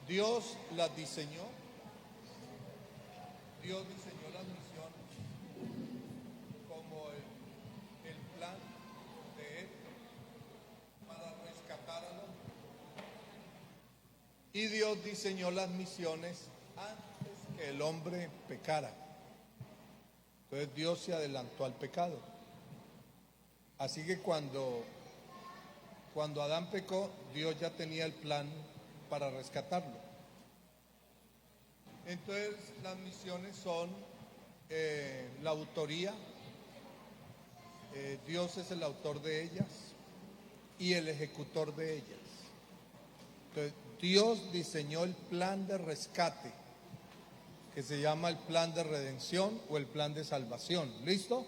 Dios las diseñó. Dios diseñó las misiones como el plan de Él para rescatar al hombre. Y Dios diseñó las misiones antes que el hombre pecara. Entonces Dios se adelantó al pecado. Así que cuando Adán pecó, Dios ya tenía el plan para rescatarlo. Entonces las misiones son la autoría, Dios es el autor de ellas y el ejecutor de ellas. Entonces Dios diseñó el plan de rescate, que se llama el plan de redención o el plan de salvación. ¿Listo?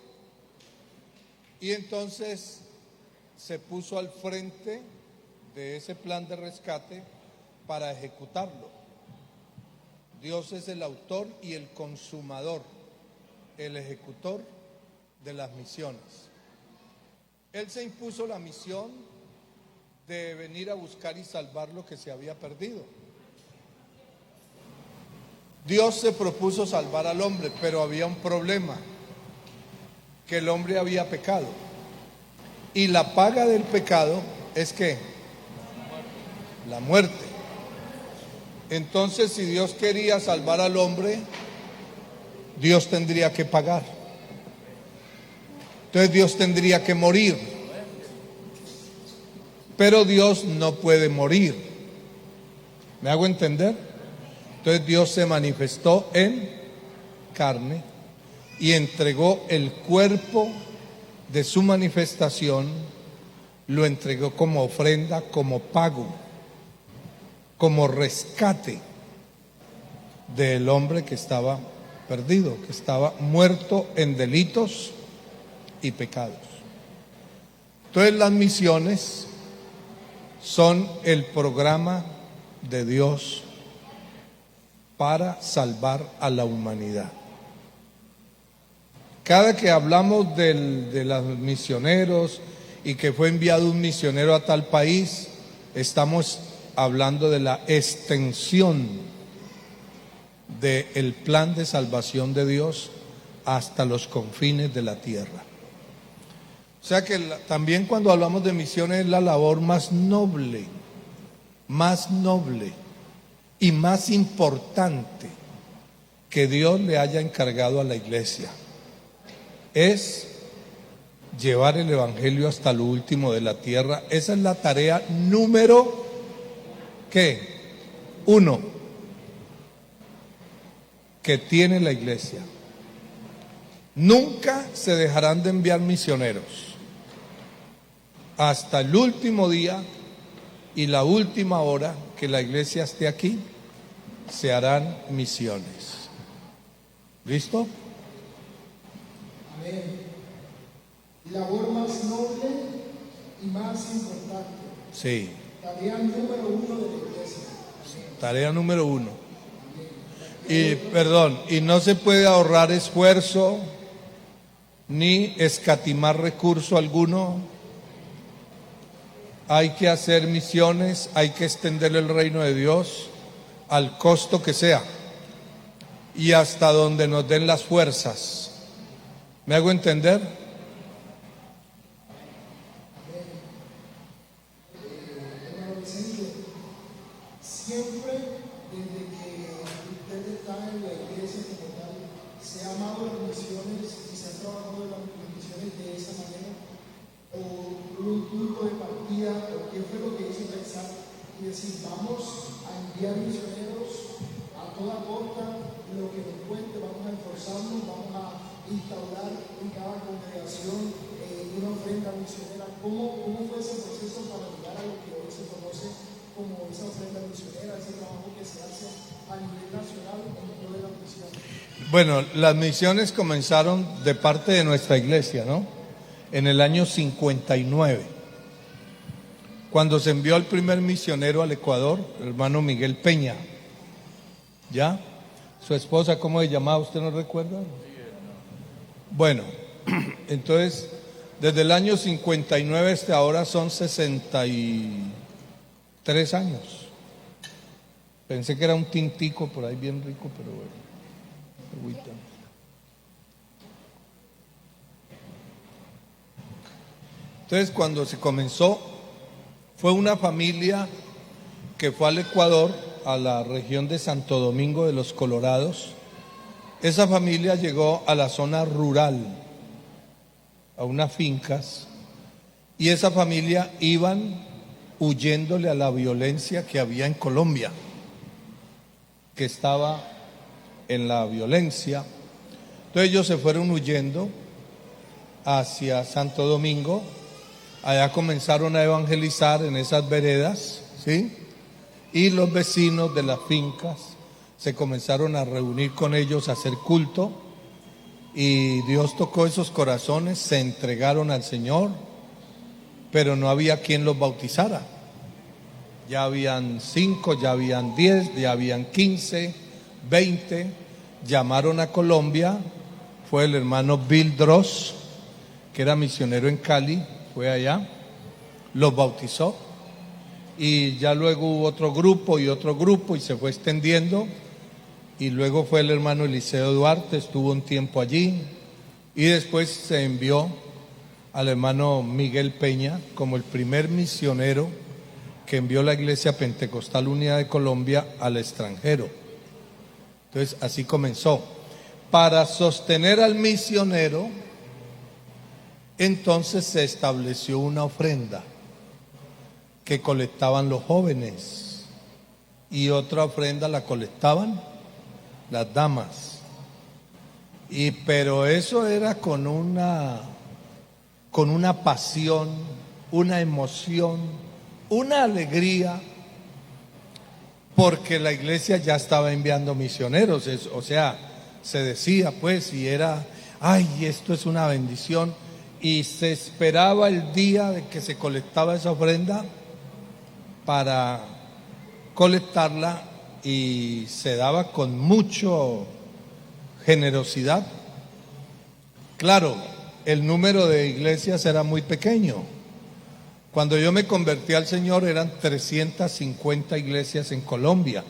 Y entonces se puso al frente de ese plan de rescate para ejecutarlo. Dios es el autor y el consumador, el ejecutor de las misiones. Él se impuso la misión de venir a buscar y salvar lo que se había perdido. Dios se propuso salvar al hombre, pero había un problema, que el hombre había pecado. Y la paga del pecado es ¿qué? La muerte. Entonces, si Dios quería salvar al hombre, Dios tendría que pagar. Entonces Dios tendría que morir. Pero Dios no puede morir. ¿Me hago entender? Entonces Dios se manifestó en carne y entregó el cuerpo de su manifestación, lo entregó como ofrenda, como pago, como rescate del hombre que estaba perdido, que estaba muerto en delitos y pecados. Entonces las misiones son el programa de Dios para salvar a la humanidad. Cada que hablamos de los misioneros y que fue enviado un misionero a tal país, estamos hablando de la extensión del plan de salvación de Dios hasta los confines de la tierra. O sea que también cuando hablamos de misiones es la labor más noble y más importante que Dios le haya encargado a la iglesia. Es llevar el evangelio hasta lo último de la tierra. Esa es la tarea número ¿qué? 1 que tiene la iglesia. Nunca se dejarán de enviar misioneros. Hasta el último día y la última hora que la iglesia esté aquí, se harán misiones. ¿Listo? Amén. Labor más noble y más importante. Sí. Tarea número 1 de la iglesia. Tarea número 1. Y no se puede ahorrar esfuerzo ni escatimar recurso alguno. Hay que hacer misiones, hay que extender el reino de Dios al costo que sea y hasta donde nos den las fuerzas. ¿Me hago entender? Siempre desde que usted está en la iglesia como tal, se ha amado las misiones y se ha trabajado en las misiones de esa manera, o un punto de partida, o qué fue lo que hizo pensar y decir, vamos a enviar misioneros a toda costa, lo que nos cueste, vamos a esforzarnos, vamos a instaurar en cada congregación una ofrenda misionera. ¿Cómo fue ese proceso para llegar a lo que hoy se conoce como esa ofrenda misionera, ese trabajo que se hace a nivel nacional en pro de la misión? Bueno, las misiones comenzaron de parte de nuestra iglesia, ¿no? En el año 59, cuando se envió al primer misionero al Ecuador, el hermano Miguel Peña. ¿Ya? Su esposa, ¿cómo se llamaba? ¿Usted no recuerda? Bueno, entonces, desde el año 59 hasta ahora son 63 años. Pensé que era un tintico por ahí bien rico, pero bueno. Agüita. Entonces, cuando se comenzó, fue una familia que fue al Ecuador, a la región de Santo Domingo de los Colorados. Esa familia llegó a la zona rural, a unas fincas, y esa familia iban huyéndole a la violencia que había en Colombia, que estaba en la violencia. Entonces ellos se fueron huyendo hacia Santo Domingo. Allá comenzaron a evangelizar en esas veredas, ¿sí? Y los vecinos de las fincas se comenzaron a reunir con ellos a hacer culto, y Dios tocó esos corazones, se entregaron al Señor, pero no había quien los bautizara. Ya habían 5, ya habían 10, ya habían 15, 20. Llamaron a Colombia, fue el hermano Bill Dross, que era misionero en Cali, fue allá, los bautizó, y ya luego hubo otro grupo y se fue extendiendo, y luego fue el hermano Eliseo Duarte, estuvo un tiempo allí, y después se envió al hermano Miguel Peña como el primer misionero que envió la Iglesia Pentecostal Unida de Colombia al extranjero. Entonces así comenzó. Para sostener al misionero, entonces se estableció una ofrenda que colectaban los jóvenes, y otra ofrenda la colectaban las damas. Pero eso era con una pasión, una emoción, una alegría, porque la iglesia ya estaba enviando misioneros. O sea, se decía pues, y era, ay, esto es una bendición, y se esperaba el día de que se colectaba esa ofrenda para colectarla, y se daba con mucha generosidad. Claro, el número de iglesias era muy pequeño. Cuando yo me convertí al Señor eran 350 iglesias en Colombia.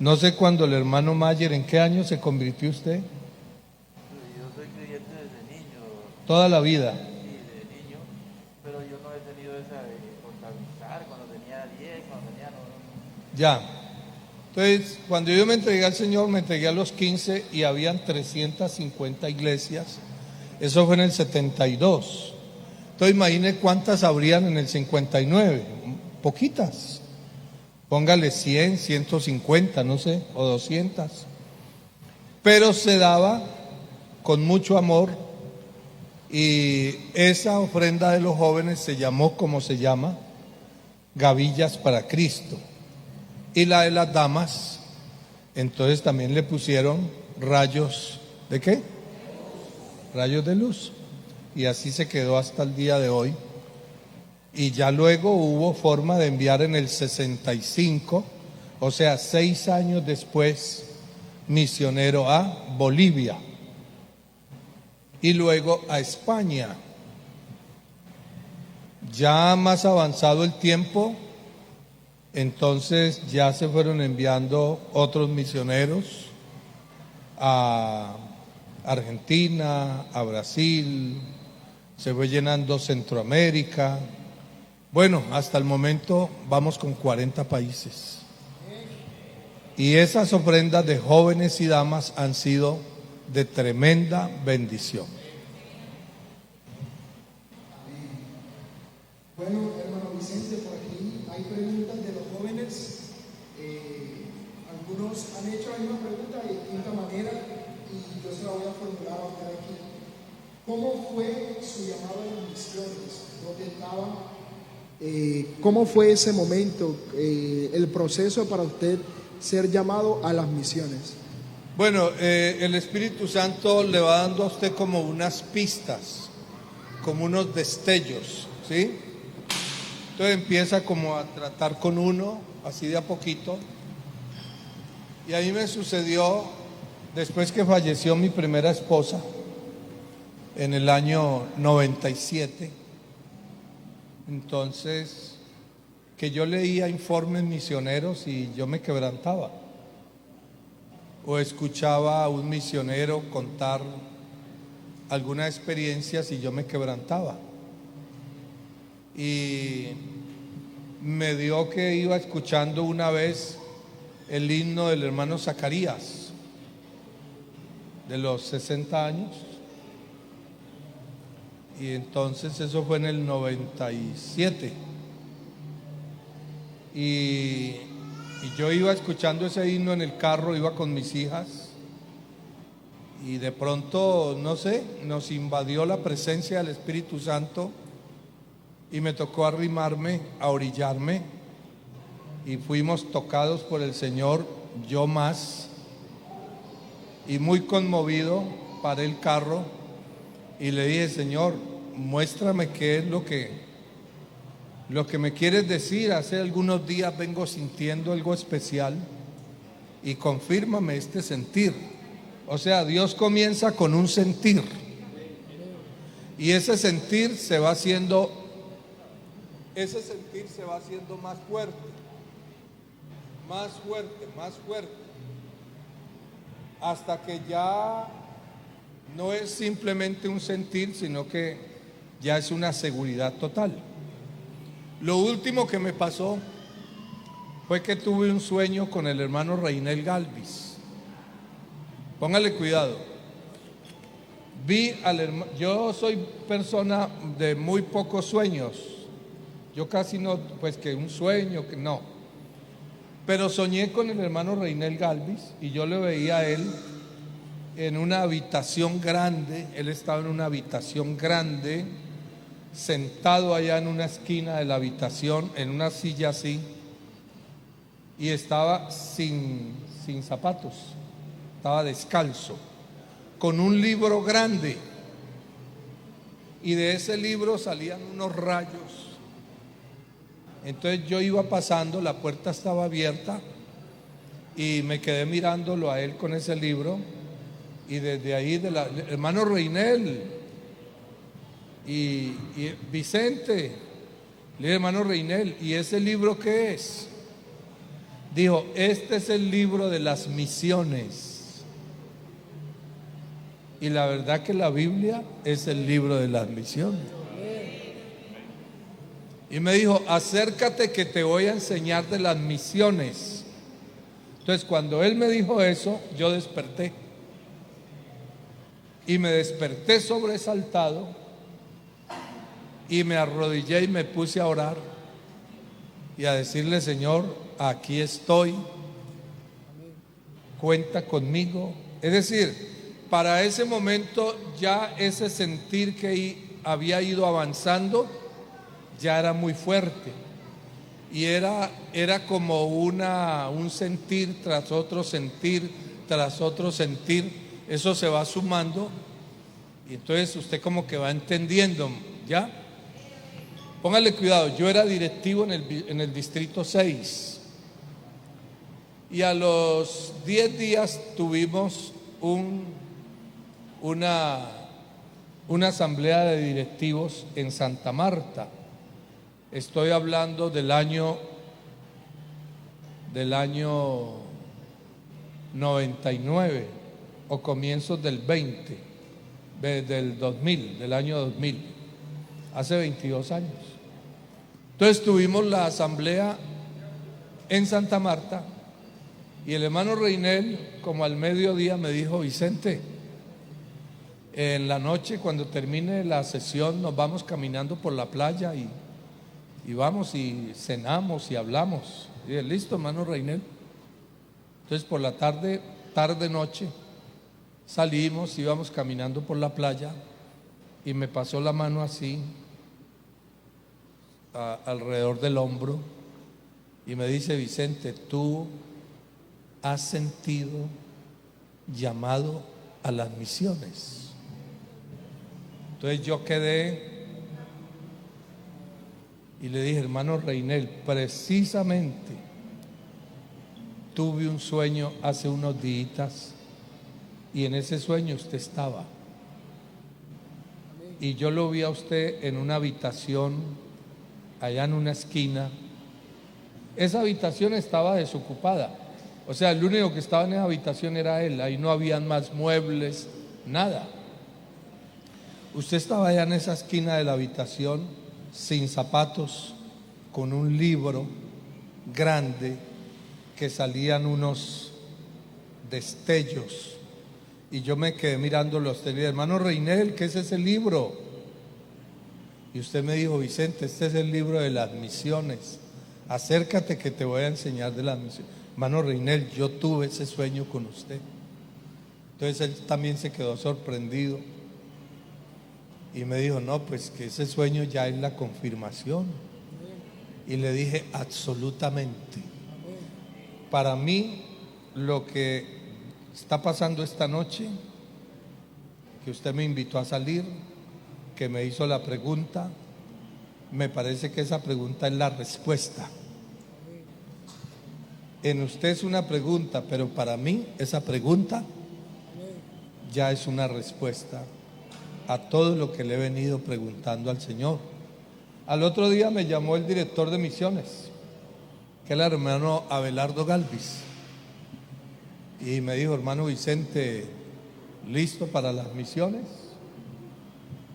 No sé cuándo el hermano Mayer, ¿en qué año se convirtió usted? Yo soy creyente desde niño. Toda la vida. Sí, desde niño, pero yo no he tenido esa de contabilizar cuando tenía 10, cuando tenía 9. Ya. Entonces, cuando yo me entregué al Señor, me entregué a los 15 y habían 350 iglesias. Eso fue en el 72. Entonces, imagine cuántas habrían en el 59. Poquitas. Póngale 100, 150, no sé, o 200. Pero se daba con mucho amor, y esa ofrenda de los jóvenes se llamó, como se llama, Gavillas para Cristo. Y la de las damas, entonces también le pusieron rayos, ¿de qué? Rayos de luz. Y así se quedó hasta el día de hoy. Y ya luego hubo forma de enviar en el 65, o sea, 6 años después, misionero a Bolivia y luego a España. Ya más avanzado el tiempo, entonces ya se fueron enviando otros misioneros a Argentina, a Brasil, se fue llenando Centroamérica. Bueno, hasta el momento vamos con 40 países. Y esas ofrendas de jóvenes y damas han sido de tremenda bendición. Bueno, hermano Vicente, por aquí hay preguntas de los jóvenes. Algunos han hecho la misma pregunta de distinta manera, y yo se la voy a formular a usted aquí. ¿Cómo fue su llamado a las misiones? ¿Dónde estaba? ¿Cómo fue ese momento, el proceso para usted ser llamado a las misiones? Bueno, el Espíritu Santo le va dando a usted como unas pistas, como unos destellos, ¿sí? Entonces empieza como a tratar con uno, así de a poquito. Y a mí me sucedió después que falleció mi primera esposa, en el año 97. Entonces, que yo leía informes misioneros y yo me quebrantaba. O escuchaba a un misionero contar algunas experiencias y yo me quebrantaba. Y me dio que iba escuchando una vez el himno del hermano Zacarías, de los 60 años. Y entonces eso fue en el 97. Y yo iba escuchando ese himno en el carro, iba con mis hijas. Y de pronto, no sé, nos invadió la presencia del Espíritu Santo y me tocó arrimarme, a orillarme, y fuimos tocados por el Señor, yo más, y muy conmovido paré el carro y le dije: Señor, muéstrame qué es lo que me quieres decir. Hace algunos días vengo sintiendo algo especial y confírmame este sentir. O sea, Dios comienza con un sentir y ese sentir se va haciendo más fuerte, más fuerte, más fuerte, hasta que ya no es simplemente un sentir, sino que ya es una seguridad total. Lo último que me pasó fue que tuve un sueño con el hermano Reinel Galvis. Póngale cuidado. Vi al hermano. Yo soy persona de muy pocos sueños. Yo casi no, pues que un sueño, que no. Pero soñé con el hermano Reinel Galvis y yo le veía a él en una habitación grande. Él estaba en una habitación grande, sentado allá en una esquina de la habitación, en una silla así, y estaba sin zapatos, estaba descalzo, con un libro grande, y de ese libro salían unos rayos. Entonces yo iba pasando, la puerta estaba abierta y me quedé mirándolo a él con ese libro, y desde ahí hermano Reinel y Vicente, le dije: hermano Reinel, ¿y ese libro qué es? Dijo: este es el libro de las misiones. Y la verdad que la Biblia es el libro de las misiones. Y me dijo: acércate que te voy a enseñar de las misiones. Entonces cuando él me dijo eso, yo desperté. Y me desperté sobresaltado y me arrodillé y me puse a orar y a decirle: Señor, aquí estoy, cuenta conmigo. Es decir, para ese momento ya ese sentir que había ido avanzando ya era muy fuerte, y era como un sentir tras otro sentir tras otro sentir. Eso se va sumando y entonces usted como que va entendiendo, ¿ya? Póngale cuidado. Yo era directivo en el distrito 6 y a los 10 días tuvimos una asamblea de directivos en Santa Marta. Estoy hablando del año 99 o comienzos del 20, del 2000, del año 2000, hace 22 años. Entonces tuvimos la asamblea en Santa Marta y el hermano Reinel, como al mediodía, me dijo: Vicente, en la noche cuando termine la sesión nos vamos caminando por la playa y vamos y cenamos y hablamos. Y dije: listo, hermano Reinel. Entonces por la tarde noche salimos, íbamos caminando por la playa y me pasó la mano así alrededor del hombro y me dice: Vicente, tú has sentido llamado a las misiones. Entonces yo quedé y le dije: hermano Reinel, precisamente tuve un sueño hace unos días y en ese sueño usted estaba. Y yo lo vi a usted en una habitación allá en una esquina esa habitación estaba desocupada. O sea, el único que estaba en esa habitación era él. Ahí no habían más muebles, nada. Usted estaba allá en esa esquina de la habitación, sin zapatos, con un libro grande que salían unos destellos. Y yo me quedé mirándolo a usted y le dije: hermano Reinel, ¿qué es ese libro? Y usted me dijo: Vicente, este es el libro de las misiones. Acércate que te voy a enseñar de las misiones. Hermano Reinel, yo tuve ese sueño con usted. Entonces él también se quedó sorprendido y me dijo: no, pues que ese sueño ya es la confirmación. Y le dije: absolutamente. Para mí, lo que está pasando esta noche, que usted me invitó a salir, que me hizo la pregunta, me parece que esa pregunta es la respuesta. En usted es una pregunta, pero para mí esa pregunta ya es una respuesta a todo lo que le he venido preguntando al Señor. Al otro día me llamó el director de misiones, que es el hermano Abelardo Galvis, y me dijo: hermano Vicente, ¿listo para las misiones?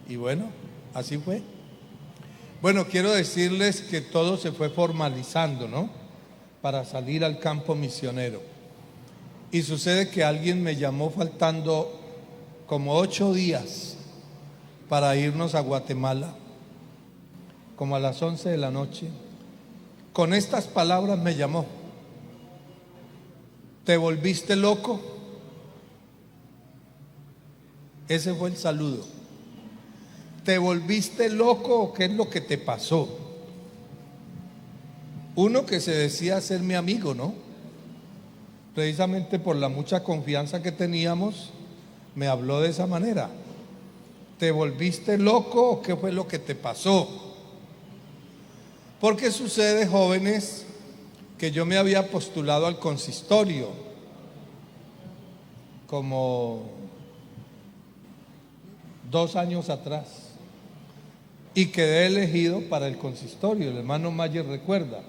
Y bueno, así fue. Bueno, quiero decirles que todo se fue formalizando, ¿no?, para salir al campo misionero. Y sucede que alguien me llamó faltando como 8 días para irnos a Guatemala, como a las 11 de la noche. Con estas palabras me llamó: ¿te volviste loco? Ese fue el saludo. ¿Te volviste loco o qué es lo que te pasó? Uno que se decía ser mi amigo, ¿no? Precisamente por la mucha confianza que teníamos, me habló de esa manera. ¿Te volviste loco o qué fue lo que te pasó? Porque sucede, jóvenes, que yo me había postulado al consistorio como 2 años atrás y quedé elegido para el consistorio. El hermano Mayer recuerda.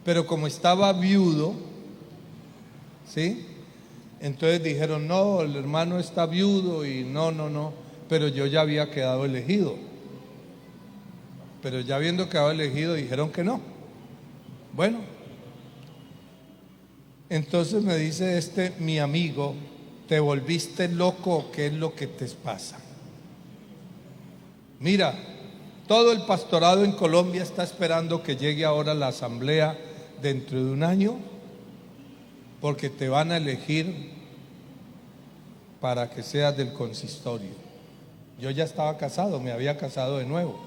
Pero como estaba viudo, ¿sí?, entonces dijeron: no, el hermano está viudo y no. Pero yo ya había quedado elegido. Pero ya habiendo quedado elegido, dijeron que no. Bueno, entonces me dice mi amigo: ¿te volviste loco o qué es lo que te pasa? Mira, todo el pastorado en Colombia está esperando que llegue ahora la asamblea dentro de 1 año, porque te van a elegir para que seas del consistorio. Yo ya estaba casado, me había casado de nuevo.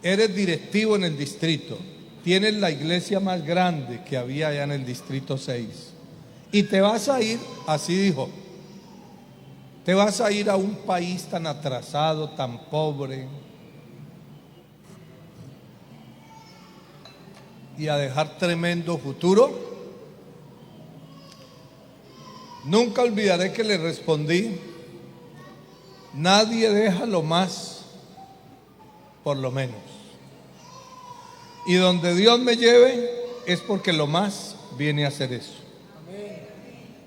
Eres directivo en el distrito, tienes la iglesia más grande que había allá en el distrito 6 y te vas a ir, así dijo, te vas a ir a un país tan atrasado, tan pobre, y a dejar tremendo futuro. Nunca olvidaré que le respondí: nadie deja lo más por lo menos. Y donde Dios me lleve es porque lo más viene a ser eso.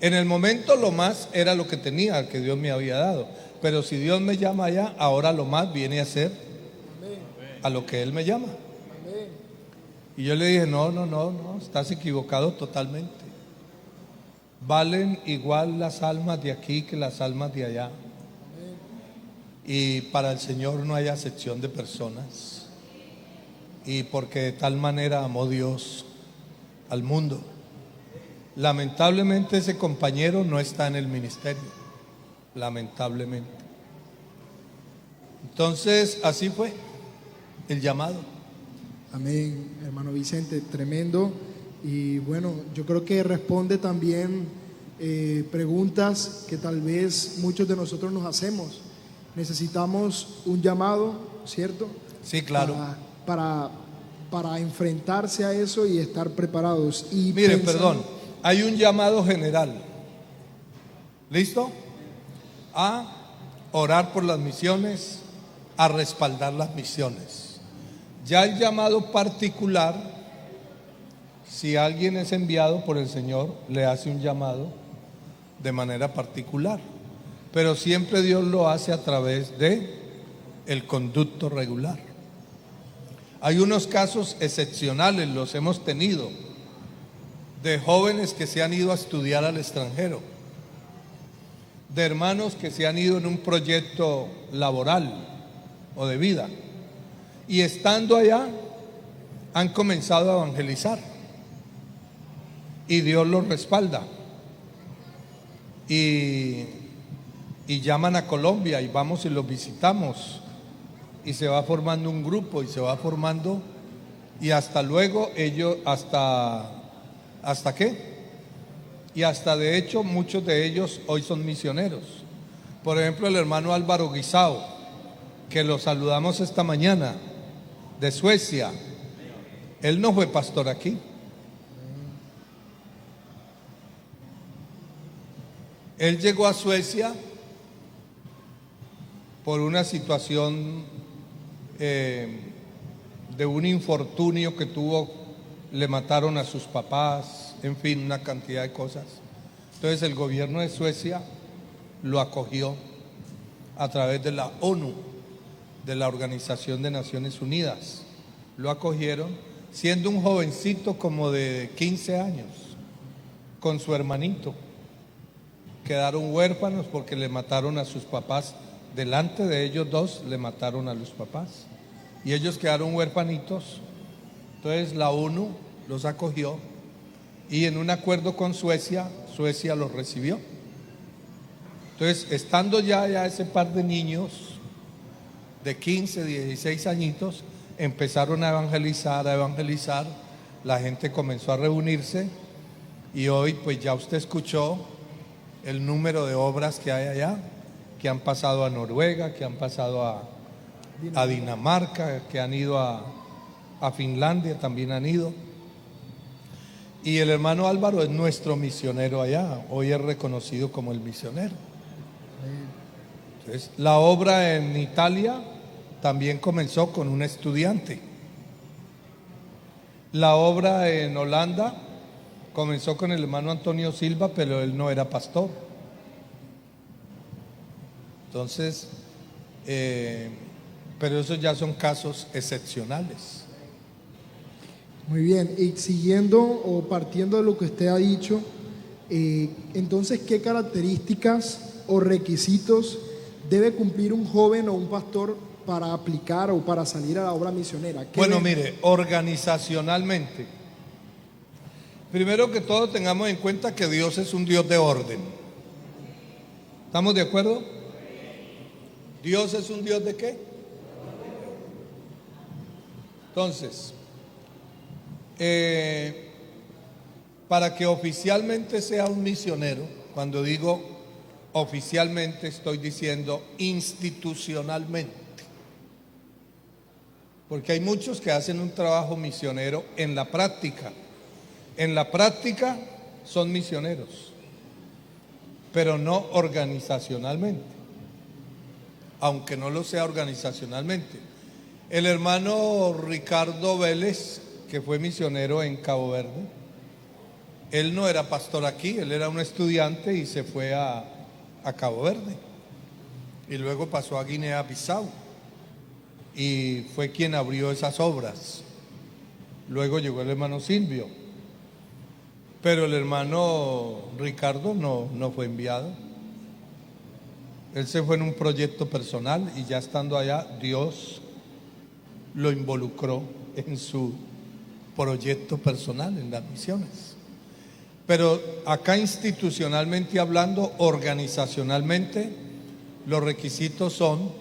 En el momento lo más era lo que tenía, que Dios me había dado. Pero si Dios me llama allá, ahora lo más viene a ser a lo que Él me llama. Y yo le dije: no, estás equivocado totalmente. Valen igual las almas de aquí que las almas de allá. Y para el Señor no hay acepción de personas. Y porque de tal manera amó Dios al mundo. Lamentablemente ese compañero no está en el ministerio. Lamentablemente. Entonces así fue el llamado. Amén, hermano Vicente, tremendo. Y bueno, yo creo que responde también preguntas que tal vez muchos de nosotros nos hacemos. Necesitamos un llamado, ¿cierto? Sí, claro. Para enfrentarse a eso y estar preparados. Y miren, perdón, hay un llamado general. ¿Listo? A orar por las misiones, a respaldar las misiones. Ya el llamado particular Si alguien es enviado por el Señor, le hace un llamado de manera particular, pero siempre Dios lo hace a través de el conducto regular. Hay unos casos excepcionales, los hemos tenido, de jóvenes que se han ido a estudiar al extranjero, de hermanos que se han ido en un proyecto laboral o de vida, y estando allá han comenzado a evangelizar y Dios los respalda y llaman a Colombia y vamos y los visitamos y se va formando un grupo y se va formando, y hasta luego ellos ¿hasta qué? Y hasta de hecho muchos de ellos hoy son misioneros. Por ejemplo, el hermano Álvaro Guisao, que lo saludamos esta mañana, de Suecia. Él no fue pastor aquí. Él llegó a Suecia por una situación de un infortunio que tuvo, le mataron a sus papás, en fin, una cantidad de cosas. Entonces el gobierno de Suecia lo acogió a través de la ONU, de la Organización de Naciones Unidas. Lo acogieron siendo un jovencito como de 15 años, con su hermanito. Quedaron huérfanos porque le mataron a sus papás. Delante de ellos dos le mataron a los papás y ellos quedaron huérfanitos. Entonces la ONU los acogió y en un acuerdo con Suecia, Suecia los recibió. Entonces, estando ya ese par de niños de 15, 16 añitos, empezaron a evangelizar, la gente comenzó a reunirse y hoy pues ya usted escuchó el número de obras que hay allá, que han pasado a Noruega, que han pasado a Dinamarca, que han ido a Finlandia, también han ido. Y el hermano Álvaro es nuestro misionero allá, hoy es reconocido como el misionero. Entonces, la obra en Italia también comenzó con un estudiante. La obra en Holanda comenzó con el hermano Antonio Silva, pero él no era pastor. Entonces, pero esos ya son casos excepcionales. Muy bien, y siguiendo o partiendo de lo que usted ha dicho, entonces, ¿qué características o requisitos debe cumplir un joven o un pastor para aplicar o para salir a la obra misionera? Bueno, mire, organizacionalmente, primero que todo tengamos en cuenta que Dios es un Dios de orden. ¿Estamos de acuerdo? ¿Dios es un Dios de qué? Entonces, para que oficialmente sea un misionero, cuando digo oficialmente estoy diciendo institucionalmente, porque hay muchos que hacen un trabajo misionero en la práctica. En la práctica son misioneros, pero no organizacionalmente, aunque no lo sea organizacionalmente. El hermano Ricardo Vélez, que fue misionero en Cabo Verde, él no era pastor aquí, él era un estudiante y se fue a Cabo Verde y luego pasó a Guinea-Bissau y fue quien abrió esas obras. Luego llegó el hermano Silvio, pero el hermano Ricardo no fue enviado. Él se fue en un proyecto personal y ya estando allá Dios lo involucró en su proyecto personal, en las misiones. Pero acá institucionalmente hablando, organizacionalmente, los requisitos son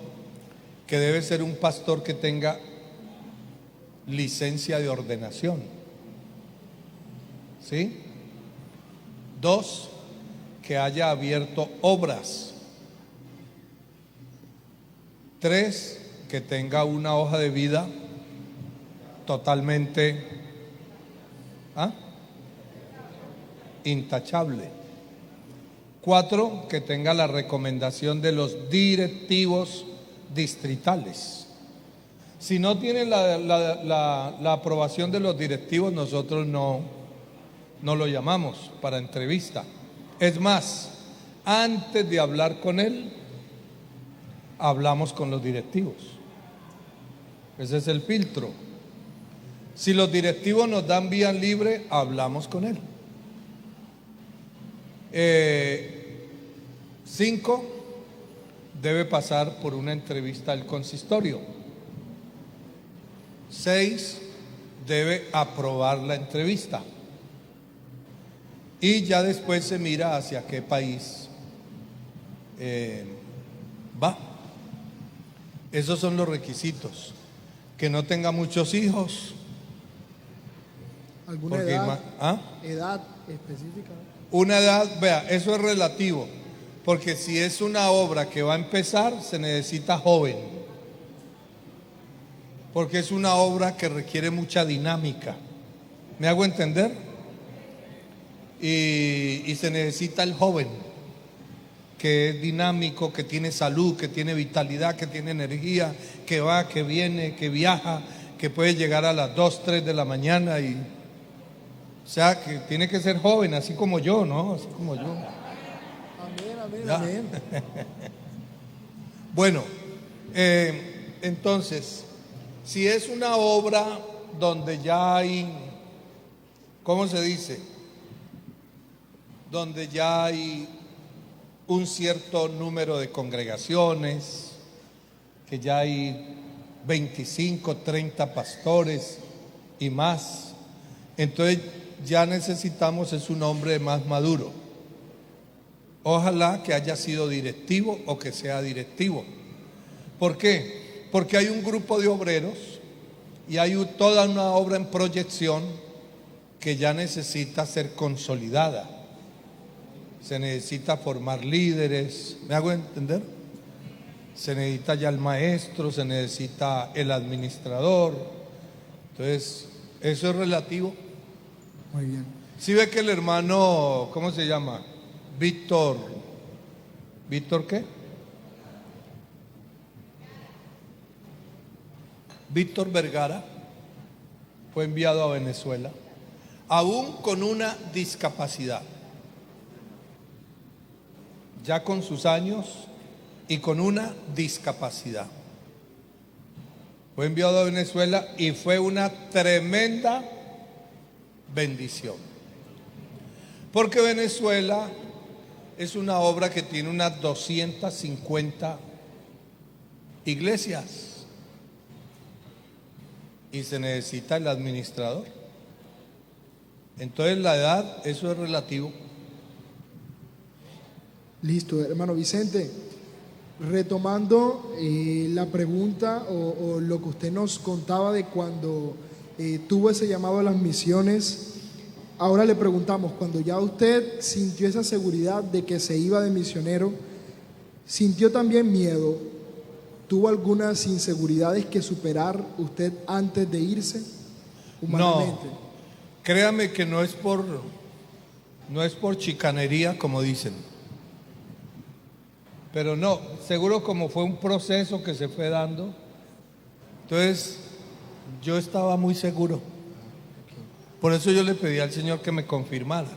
que debe ser un pastor que tenga licencia de ordenación. ¿Sí? 2, que haya abierto obras. 3, que tenga una hoja de vida totalmente intachable. 4, que tenga la recomendación de los directivos distritales. Si no tienen la aprobación de los directivos, nosotros no no lo llamamos para entrevista. Es más, antes de hablar con él, hablamos con los directivos. Ese es el filtro. Si los directivos nos dan vía libre, hablamos con él. 5, debe pasar por una entrevista al consistorio. 6, debe aprobar la entrevista. Y ya después se mira hacia qué país va. Esos son los requisitos. Que no tenga muchos hijos. ¿Alguna Porque edad, ¿ah? edad específica? Una edad, vea, eso es relativo. Porque si es una obra que va a empezar, se necesita joven. Porque es una obra que requiere mucha dinámica. ¿Me hago entender? Y se necesita el joven, que es dinámico, que tiene salud, que tiene vitalidad, que tiene energía, que va, que viene, que viaja, que puede llegar a las 2, 3 de la mañana o sea, que tiene que ser joven, así como yo, ¿no? Así como yo. Amén, amén, Ya. amén. Bueno, entonces, si es una obra donde ya hay, ¿cómo se dice? Donde ya hay un cierto número de congregaciones, que ya hay 25, 30 pastores y más, entonces ya necesitamos es un hombre más maduro. Ojalá que haya sido directivo o que sea directivo. ¿Por qué? Porque hay un grupo de obreros y hay toda una obra en proyección que ya necesita ser consolidada. Se necesita formar líderes, ¿me hago entender? Se necesita ya el maestro, se necesita el administrador. Entonces, eso es relativo. Muy bien. Si ve que el hermano, ¿cómo se llama? ¿Víctor qué? Víctor Vergara fue enviado a Venezuela, aún con una discapacidad, ya con sus años y con una discapacidad. Fue enviado a Venezuela y fue una tremenda bendición. Porque Venezuela es una obra que tiene unas 250 iglesias y se necesita el administrador. Entonces la edad, eso es relativo. Listo, hermano Vicente. Retomando la pregunta o lo que usted nos contaba de cuando tuvo ese llamado a las misiones, ahora le preguntamos, cuando ya usted sintió esa seguridad de que se iba de misionero, ¿sintió también miedo? ¿Tuvo algunas inseguridades que superar usted antes de irse humanamente? No, créame que no es por chicanería, como dicen. Pero no, seguro como fue un proceso que se fue dando, entonces yo estaba muy seguro. Por eso yo le pedí al Señor que me confirmara.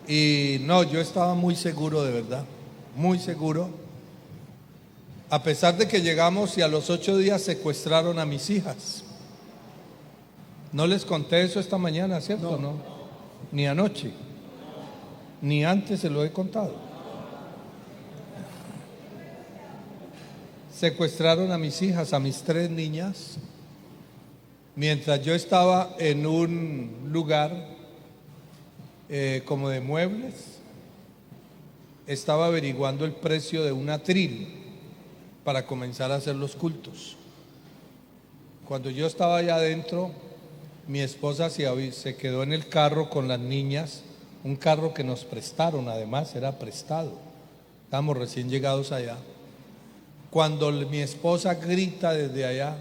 Y no, yo estaba muy seguro, de verdad, muy seguro. A pesar de que llegamos y a los 8 días secuestraron a mis hijas. No les conté eso esta mañana, ¿cierto? No. Ni anoche, ni antes se lo he contado. Secuestraron a mis hijas, a mis 3 niñas, mientras yo estaba en un lugar como de muebles. Estaba averiguando el precio de un atril para comenzar a hacer los cultos. Cuando yo estaba allá adentro, mi esposa se quedó en el carro con las niñas, un carro que nos prestaron, además era prestado, estábamos recién llegados allá. Cuando mi esposa grita desde allá,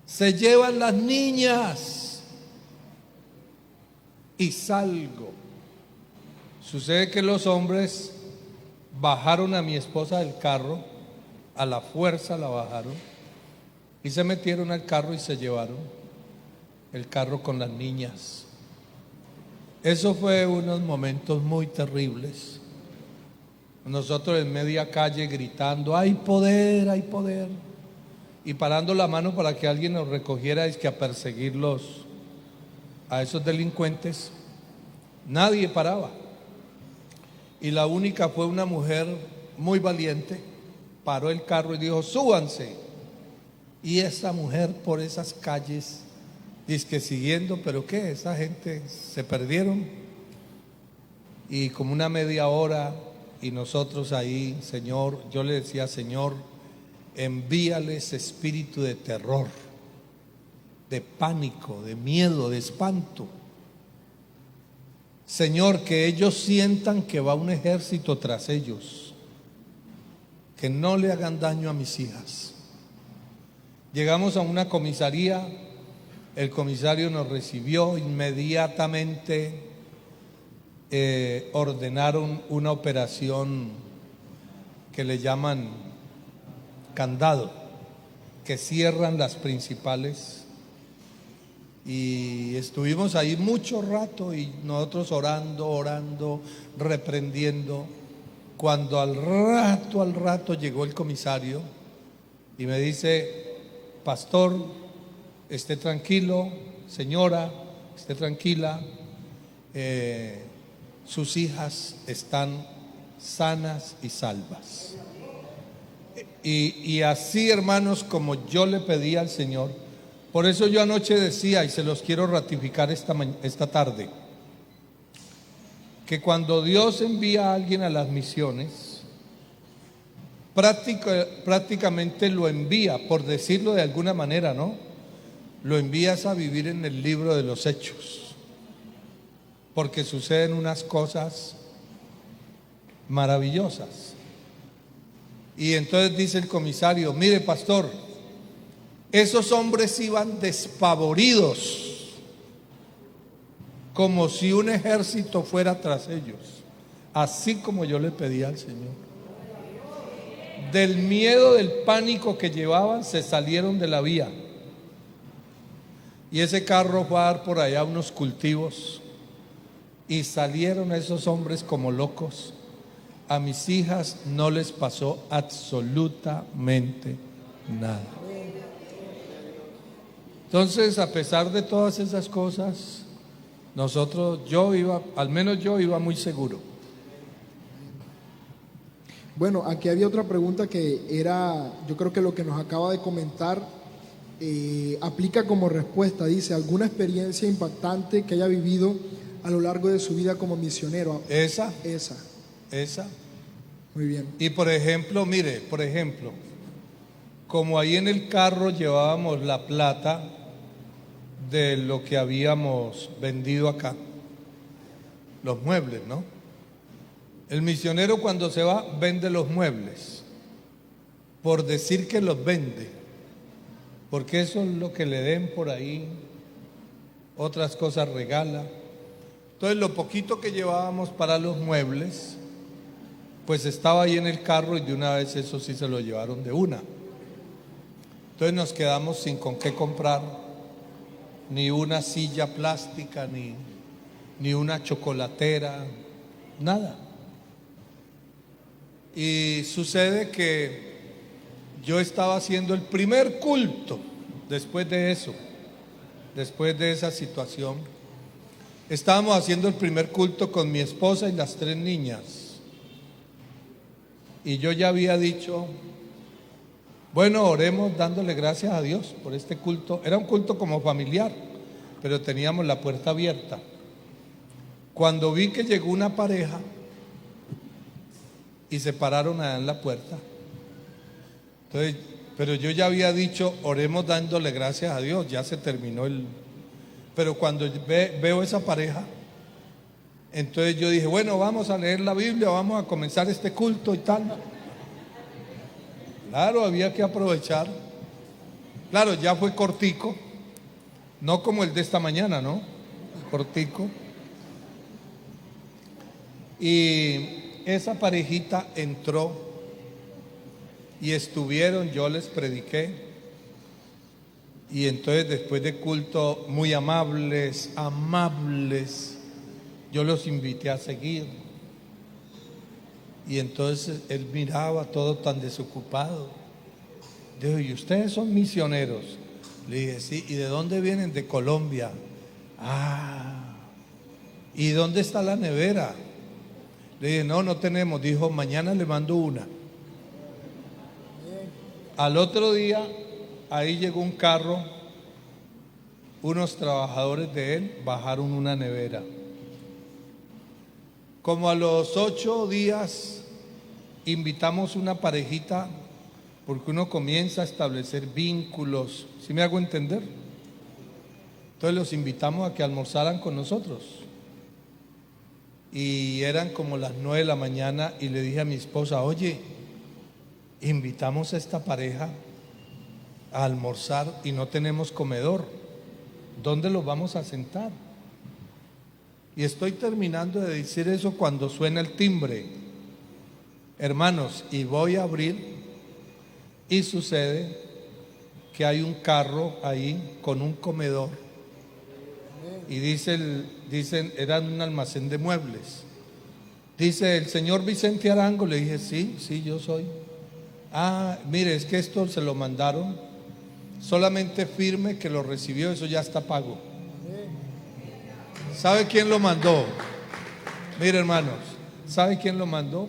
se llevan las niñas, y salgo. Sucede que los hombres bajaron a mi esposa del carro, a la fuerza la bajaron, y se metieron al carro y se llevaron el carro con las niñas. Eso fue unos momentos muy terribles. Nosotros en media calle gritando, hay poder, hay poder. Y parando la mano para que alguien nos recogiera, es que a perseguirlos, a esos delincuentes. Nadie paraba. Y la única fue una mujer muy valiente, paró el carro y dijo, súbanse. Y esa mujer por esas calles, dice que siguiendo, pero ¿qué? Esa gente se perdieron. Y como una media hora, y nosotros ahí, Señor, yo le decía, Señor, envíales espíritu de terror, de pánico, de miedo, de espanto. Señor, que ellos sientan que va un ejército tras ellos, que no le hagan daño a mis hijas. Llegamos a una comisaría, el comisario nos recibió, inmediatamente ordenaron una operación que le llaman candado, que cierran las principales. Y estuvimos ahí mucho rato y nosotros orando, reprendiendo. Cuando al rato llegó el comisario y me dice, pastor, esté tranquilo, señora, esté tranquila, sus hijas están sanas y salvas. Y así, hermanos, como yo le pedí al Señor. Por eso yo anoche decía, y se los quiero ratificar esta tarde, que cuando Dios envía a alguien a las misiones, prácticamente lo envía, por decirlo de alguna manera, ¿no? Lo envías a vivir en el libro de los Hechos, porque suceden unas cosas maravillosas. Y entonces dice el comisario, mire pastor, esos hombres iban despavoridos, como si un ejército fuera tras ellos, así como yo le pedí al Señor. Del miedo, del pánico que llevaban, se salieron de la vía. Y ese carro fue a dar por allá unos cultivos y salieron esos hombres como locos. A mis hijas no les pasó absolutamente nada. Entonces, a pesar de todas esas cosas, al menos yo iba muy seguro. Bueno, aquí había otra pregunta que era, yo creo que lo que nos acaba de comentar aplica como respuesta. Dice, ¿alguna experiencia impactante que haya vivido a lo largo de su vida como misionero? Esa. Muy bien. Y por ejemplo, como ahí en el carro llevábamos la plata de lo que habíamos vendido acá, los muebles, ¿no? El misionero cuando se va vende los muebles, por decir que los vende, porque eso es lo que le den por ahí, otras cosas regala. Entonces lo poquito que llevábamos para los muebles, pues estaba ahí en el carro y de una vez eso sí se lo llevaron de una. Entonces nos quedamos sin con qué comprar, ni una silla plástica, ni una chocolatera, nada. Y sucede que yo estaba haciendo el primer culto después de eso, después de esa situación. Estábamos haciendo el primer culto con mi esposa y las 3 niñas. Y yo ya había dicho, bueno, oremos dándole gracias a Dios por este culto. Era un culto como familiar, pero teníamos la puerta abierta. Cuando vi que llegó una pareja y se pararon allá en la puerta, entonces, pero yo ya había dicho, oremos dándole gracias a Dios, ya se terminó pero cuando veo esa pareja, entonces yo dije, bueno, vamos a leer la Biblia, vamos a comenzar este culto y tal. Claro, había que aprovechar. Claro, ya fue cortico, no como el de esta mañana, ¿no? Cortico. Y esa parejita entró y estuvieron, yo les prediqué. Y entonces después de culto, muy amables, yo los invité a seguir. Y entonces él miraba todo tan desocupado. Dijo, ¿y ustedes son misioneros? Le dije, sí. ¿Y de dónde vienen? De Colombia. Ah, ¿y dónde está la nevera? Le dije, no, no tenemos. Dijo, mañana le mando una. Al otro día, ahí llegó un carro, unos trabajadores de él bajaron una nevera. Como a los 8 días, invitamos una parejita, porque uno comienza a establecer vínculos, ¿sí me hago entender? Entonces los invitamos a que almorzaran con nosotros. Y eran como las 9 de la mañana y le dije a mi esposa, oye, invitamos a esta pareja a almorzar y no tenemos comedor. ¿Dónde los vamos a sentar? Y estoy terminando de decir eso cuando suena el timbre, hermanos, y voy a abrir y sucede que hay un carro ahí con un comedor y dicen, era un almacén de muebles. Dice, ¿el señor Vicente Arango? Le dije, sí, yo soy. Ah, mire, es que esto se lo mandaron, solamente firme que lo recibió, eso ya está pago. ¿Sabe quién lo mandó? Mire, hermanos, ¿sabe quién lo mandó?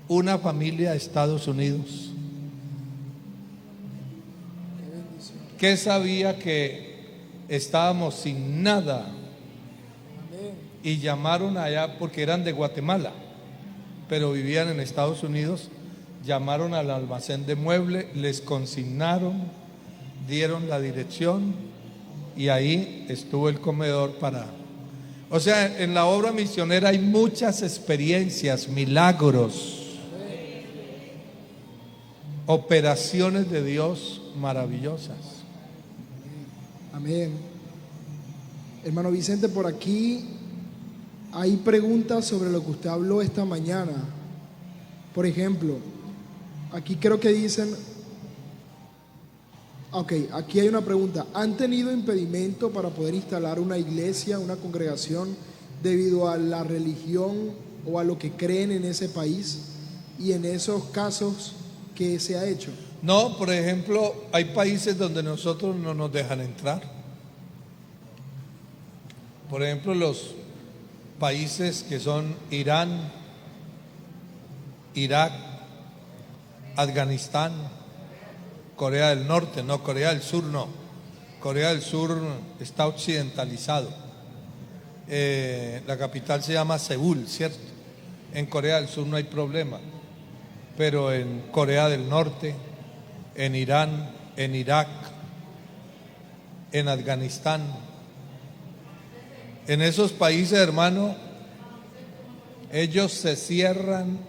Una familia de Estados Unidos que sabía que estábamos sin nada y llamaron allá porque eran de Guatemala, pero vivían en Estados Unidos. Llamaron al almacén de muebles, les consignaron, dieron la dirección y ahí estuvo el comedor para... O sea, en la obra misionera hay muchas experiencias, milagros, operaciones de Dios maravillosas. Amén. Hermano Vicente, por aquí hay preguntas sobre lo que usted habló esta mañana. Por ejemplo, aquí creo que dicen, ok, aquí hay una pregunta. ¿Han tenido impedimento para poder instalar una iglesia, una congregación, debido a la religión o a lo que creen en ese país? Y en esos casos, ¿qué se ha hecho? No, por ejemplo, hay países donde nosotros no nos dejan entrar. Por ejemplo, los países que son Irán, Irak, Afganistán, Corea del Norte, no, Corea del Sur no. Corea del Sur está occidentalizado. La capital se llama Seúl, ¿cierto? En Corea del Sur no hay problema. Pero en Corea del Norte, en Irán, en Irak, en Afganistán, en esos países, hermano, ellos se cierran,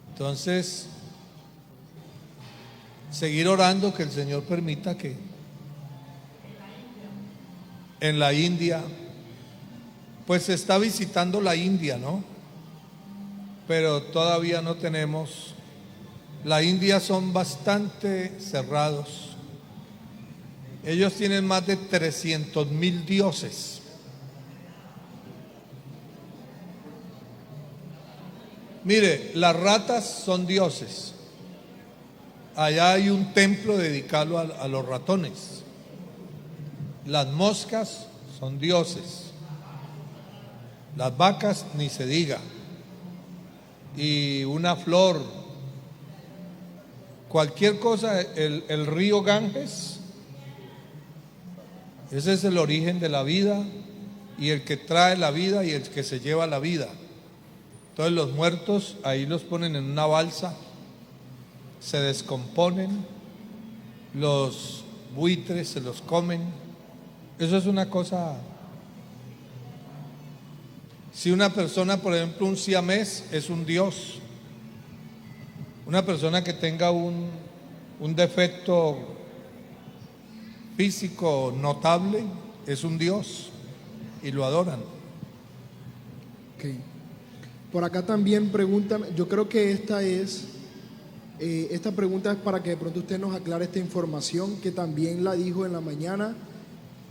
entonces, seguir orando que el Señor permita que en la India, pues se está visitando la India, ¿no? Pero todavía no tenemos. La India son bastante cerrados. Ellos tienen más de 300,000 dioses. Mire, las ratas son dioses. Allá hay un templo dedicado a los ratones. Las moscas son dioses. Las vacas ni se diga. Y una flor, cualquier cosa, el río Ganges, ese es el origen de la vida y el que trae la vida y el que se lleva la vida. Entonces los muertos ahí los ponen en una balsa, se descomponen, los buitres se los comen. Eso es una cosa. Si una persona, por ejemplo, un siamés es un dios. Una persona que tenga un defecto físico notable es un dios y lo adoran. Okay. Por acá también preguntan, yo creo que esta pregunta es para que de pronto usted nos aclare esta información que también la dijo en la mañana.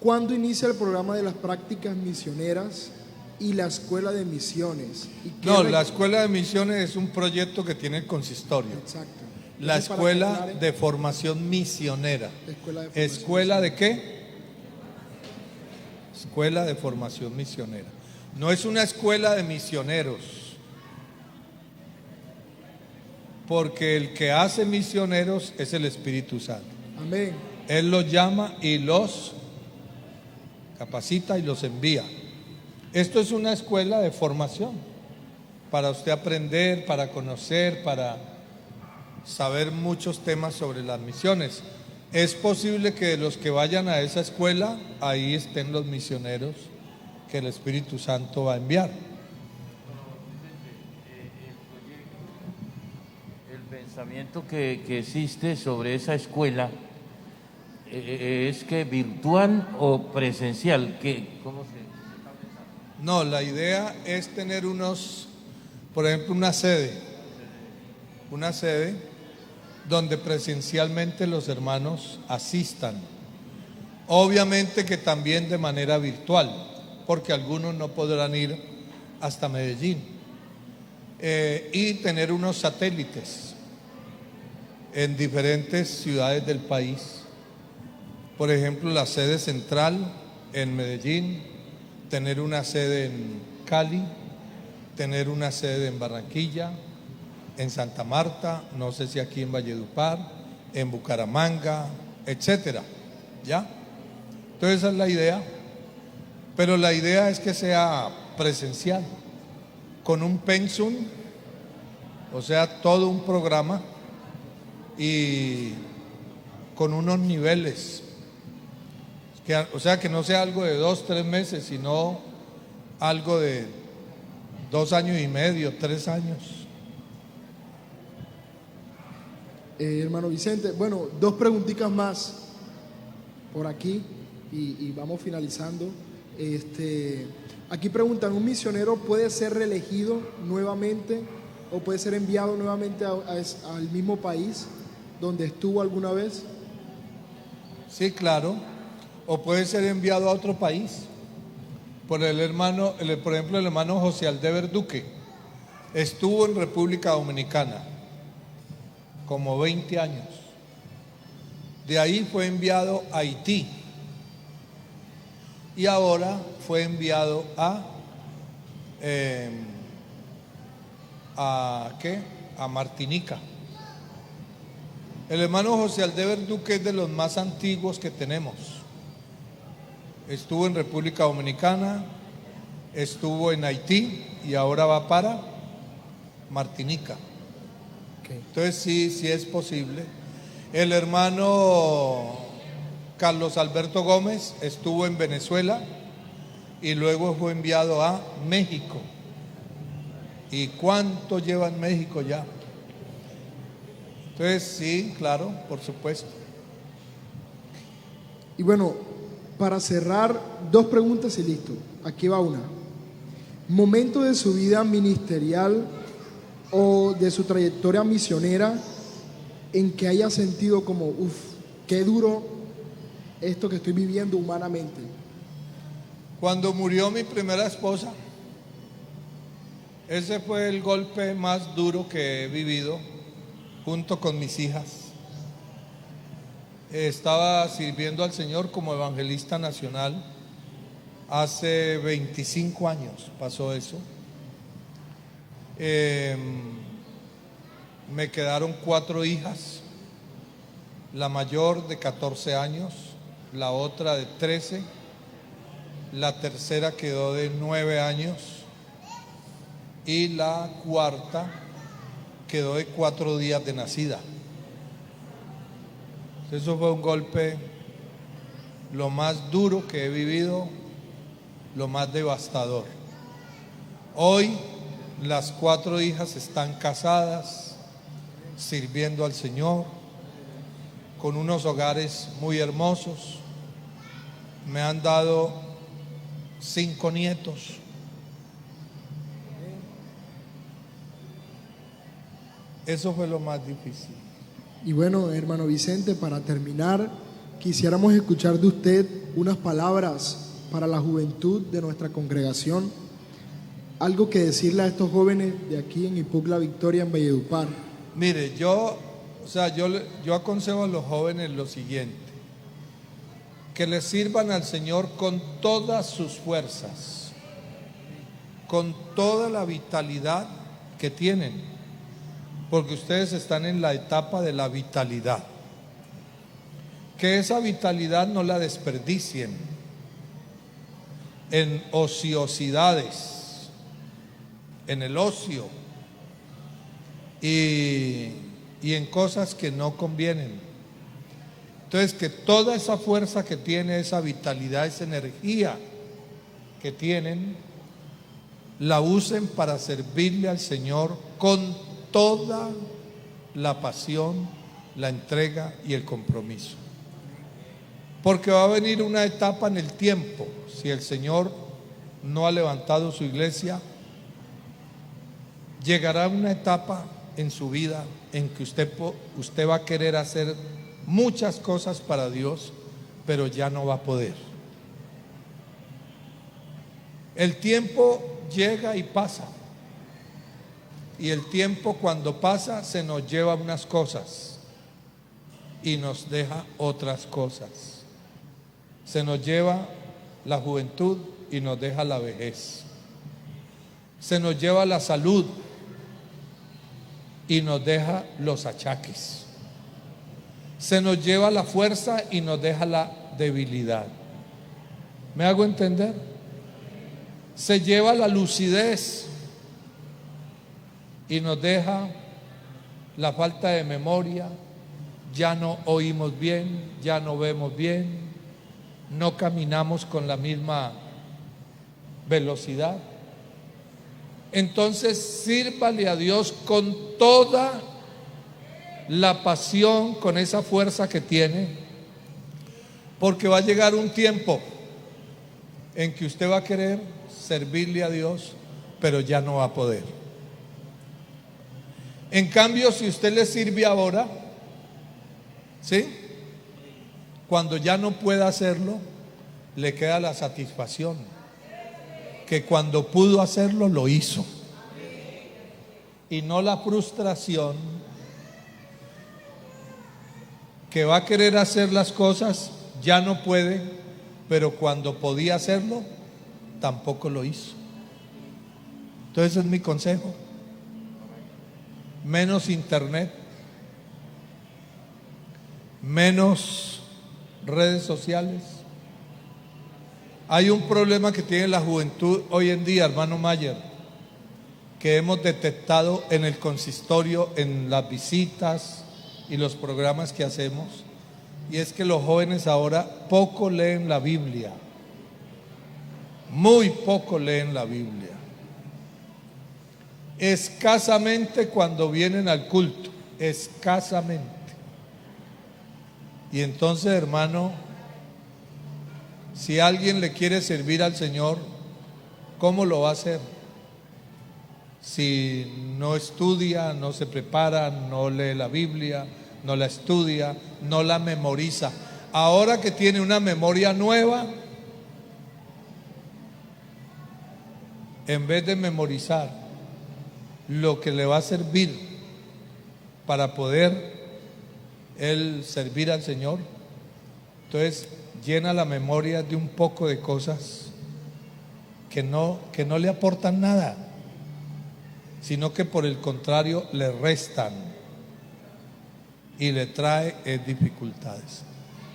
¿Cuándo inicia el programa de las prácticas misioneras y la escuela de misiones? ¿Y qué No, la escuela de misiones es un proyecto que tiene el consistorio. Exacto. La Entonces, para que escuela aclare, de formación misionera. escuela de formación ¿Escuela de misionera. qué? Escuela de formación misionera. No es una escuela de misioneros, porque el que hace misioneros es el Espíritu Santo. Amén. Él los llama y los capacita y los envía. Esto es una escuela de formación para usted aprender, para conocer, para saber muchos temas sobre las misiones. Es posible que de los que vayan a esa escuela, ahí estén los misioneros que el Espíritu Santo va a enviar. El pensamiento que existe sobre esa escuela es que virtual o presencial. ¿Cómo se está pensando? No, la idea es tener por ejemplo, una sede donde presencialmente los hermanos asistan. Obviamente que también de manera virtual, porque algunos no podrán ir hasta Medellín. Y tener unos satélites en diferentes ciudades del país. Por ejemplo, la sede central en Medellín, tener una sede en Cali, tener una sede en Barranquilla, en Santa Marta, no sé si aquí en Valledupar, en Bucaramanga, etcétera, ¿ya? Entonces esa es la idea, pero la idea es que sea presencial, con un pensum, o sea, todo un programa y con unos niveles, o sea, que no sea algo de 2, 3 meses, sino algo de 2 años y medio, 3 años. Hermano Vicente, bueno, 2 preguntitas más por aquí y vamos finalizando. Aquí preguntan, ¿un misionero puede ser reelegido nuevamente o puede ser enviado nuevamente al mismo país donde estuvo alguna vez? Sí, claro, o puede ser enviado a otro país. Por ejemplo, el hermano José Aldever Duque estuvo en República Dominicana como 20 años. De ahí fue enviado a Haití y ahora fue enviado a Martinica. El hermano José Aldever Duque es de los más antiguos que tenemos. Estuvo en República Dominicana, estuvo en Haití y ahora va para Martinica. Okay. Entonces sí es posible. El hermano Carlos Alberto Gómez estuvo en Venezuela y luego fue enviado a México. ¿Y cuánto lleva en México ya? Entonces sí, claro, por supuesto. Y bueno, para cerrar, 2 preguntas y listo. Aquí va una. Momento de su vida ministerial o de su trayectoria misionera en que haya sentido como, qué duro esto que estoy viviendo humanamente. Cuando murió mi primera esposa, ese fue el golpe más duro que he vivido junto con mis hijas. Estaba sirviendo al Señor como evangelista nacional. Hace 25 años pasó eso. Me quedaron 4 hijas, la mayor de 14 años, la otra de 13, la tercera quedó de 9 años y la cuarta quedó de 4 días de nacida. Eso fue un golpe, lo más duro que he vivido, lo más devastador. Hoy las 4 hijas están casadas, sirviendo al Señor, con unos hogares muy hermosos. Me han dado 5 nietos. Eso fue lo más difícil. Y bueno, hermano Vicente, para terminar, quisiéramos escuchar de usted unas palabras para la juventud de nuestra congregación, algo que decirle a estos jóvenes de aquí en IPUC La Victoria, en Valledupar. Mire, yo aconsejo a los jóvenes lo siguiente: que les sirvan al Señor con todas sus fuerzas, con toda la vitalidad que tienen, porque ustedes están en la etapa de la vitalidad. Que esa vitalidad no la desperdicien en ociosidades, en el ocio y en cosas que no convienen. Entonces, que toda esa fuerza que tiene, esa vitalidad, esa energía que tienen, la usen para servirle al Señor con toda la pasión, la entrega y el compromiso. Porque va a venir una etapa en el tiempo, si el Señor no ha levantado su iglesia, llegará una etapa en su vida en que usted va a querer hacer muchas cosas para Dios, pero ya no va a poder. El tiempo llega y pasa, y el tiempo cuando pasa se nos lleva unas cosas y nos deja otras cosas. Se nos lleva la juventud y nos deja la vejez. Se nos lleva la salud y nos deja los achaques. Se nos lleva la fuerza y nos deja la debilidad. ¿Me hago entender? Se lleva la lucidez y nos deja la falta de memoria. Ya no oímos bien, ya no vemos bien, no caminamos con la misma velocidad. Entonces, sírvale a Dios con toda la pasión, con esa fuerza que tiene, porque va a llegar un tiempo en que usted va a querer servirle a Dios, pero ya no va a poder. En cambio, si usted le sirve ahora, ¿sí?, cuando ya no pueda hacerlo, le queda la satisfacción que cuando pudo hacerlo, lo hizo, y no la frustración que va a querer hacer las cosas, ya no puede, pero cuando podía hacerlo, tampoco lo hizo. Entonces es mi consejo: menos internet, menos redes sociales. Hay un problema que tiene la juventud hoy en día, hermano Mayer, que hemos detectado en el consistorio, en las visitas y los programas que hacemos, y es que los jóvenes ahora poco leen la Biblia, muy poco leen la Biblia, escasamente cuando vienen al culto, escasamente. Y entonces, hermano, si alguien le quiere servir al Señor, ¿cómo lo va a hacer? Si no estudia, no se prepara, no lee la Biblia, no la estudia, no la memoriza. Ahora que tiene una memoria nueva, en vez de memorizar lo que le va a servir para poder él servir al Señor, entonces llena la memoria de un poco de cosas que no le aportan nada, sino que por el contrario le restan y le trae dificultades.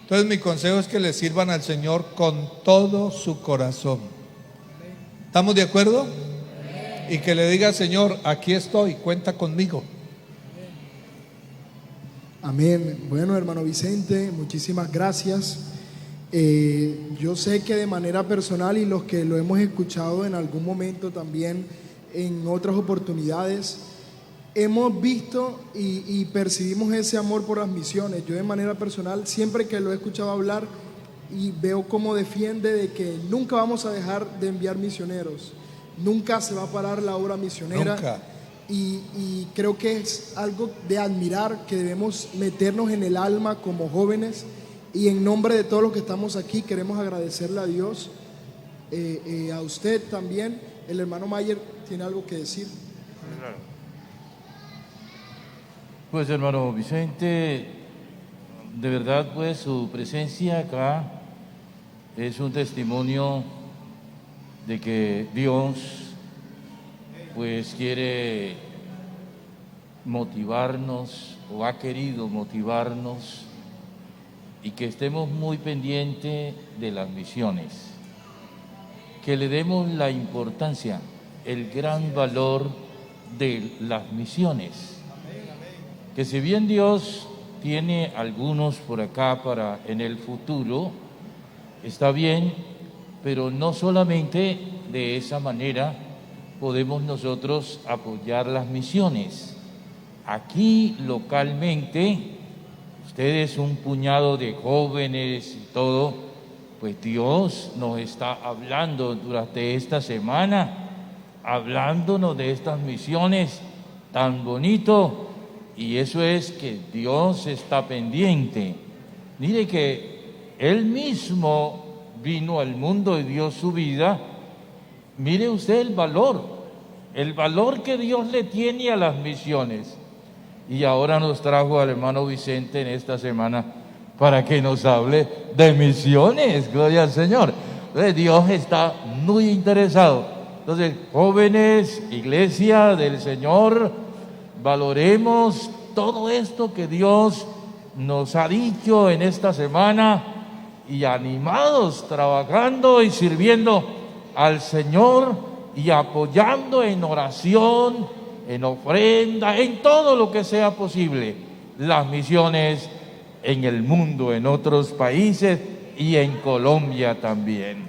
Entonces mi consejo es que le sirvan al Señor con todo su corazón. ¿Estamos de acuerdo? Y que le diga: Señor, aquí estoy, cuenta conmigo. Amén. Bueno, hermano Vicente, muchísimas gracias. Yo sé que de manera personal, y los que lo hemos escuchado en algún momento también en otras oportunidades, hemos visto y percibimos ese amor por las misiones. Yo de manera personal, siempre que lo he escuchado hablar y veo cómo defiende de que nunca vamos a dejar de enviar misioneros, nunca se va a parar la obra misionera. Nunca. Y creo que es algo de admirar, que debemos meternos en el alma como jóvenes Y en nombre de todos los que estamos aquí, queremos agradecerle a Dios, a usted también. El hermano Mayer tiene algo que decir. Pues hermano Vicente, de verdad pues su presencia acá es un testimonio de que Dios pues quiere motivarnos o ha querido motivarnos y que estemos muy pendientes de las misiones, que le demos la importancia, el gran valor de las misiones, que si bien Dios tiene algunos por acá para en el futuro, está bien, pero no solamente de esa manera podemos nosotros apoyar las misiones. Aquí localmente, ustedes un puñado de jóvenes y todo, pues Dios nos está hablando durante esta semana, hablándonos de estas misiones tan bonito, y eso es que Dios está pendiente. Mire que Él mismo vino al mundo y dio su vida. Mire usted el valor que Dios le tiene a las misiones. Y ahora nos trajo al hermano Vicente en esta semana para que nos hable de misiones. Gloria al Señor. Entonces, Dios está muy interesado. Entonces, jóvenes, iglesia del Señor, valoremos todo esto que Dios nos ha dicho en esta semana y animados, trabajando y sirviendo al Señor y apoyando en oración, en ofrenda, en todo lo que sea posible, las misiones en el mundo, en otros países y en Colombia también.